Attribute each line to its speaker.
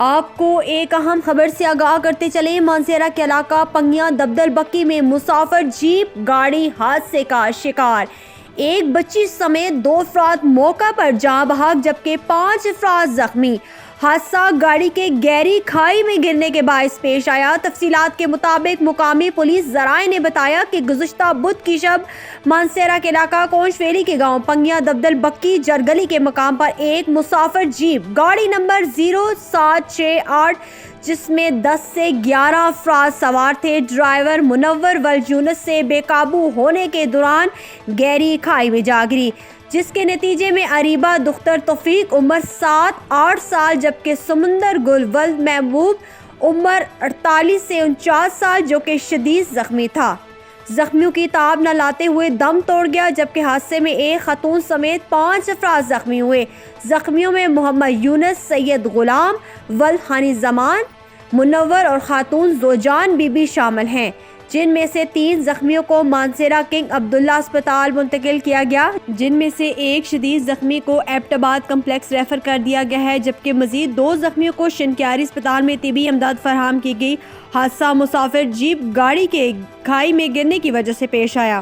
Speaker 1: آپ کو ایک اہم خبر سے آگاہ کرتے چلیں۔ مانسہرہ کے علاقہ پنگیاں دبدل بکی میں مسافر جیپ گاڑی حادثے کا شکار، ایک بچی سمیت 2 افراد موقع پر جاں بحق جبکہ 5 افراد زخمی۔ حادثہ گاڑی کے گہری کھائی میں گرنے کے باعث پیش آیا۔ تفصیلات کے مطابق مقامی پولیس ذرائع نے بتایا کہ گزشتہ بدھ کی شب مانسہرہ کے علاقہ کونچ ویلی کے گاؤں پنگیاں دبدل بکی جرگلی کے مقام پر ایک مسافر جیپ گاڑی نمبر 0768 جس میں 10 سے 11 افراد سوار تھے، ڈرائیور منور ولد یونس سے بے قابو ہونے کے دوران گہری کھائی میں جا گری، جس کے نتیجے میں اریبہ دختر توفیق عمر 7-8 سال جبکہ سمندر گل ولد محبوب عمر 48 سے 49 سال جو کہ شدید زخمی تھا، زخمیوں کی تاب نہ لاتے ہوئے دم توڑ گیا، جبکہ حادثے میں ایک خاتون سمیت 5 افراد زخمی ہوئے۔ زخمیوں میں محمد یونس، سید غلام ولد ہانی زمان، منور اور خاتون زوجان بی بی شامل ہیں، جن میں سے 3 زخمیوں کو مانسہرہ کنگ عبداللہ اسپتال منتقل کیا گیا، جن میں سے ایک شدید زخمی کو ایبٹ آباد کمپلیکس ریفر کر دیا گیا ہے، جبکہ مزید 2 زخمیوں کو شنکیاری اسپتال میں طبی امداد فراہم کی گئی۔ حادثہ مسافر جیپ گاڑی کے کھائی میں گرنے کی وجہ سے پیش آیا۔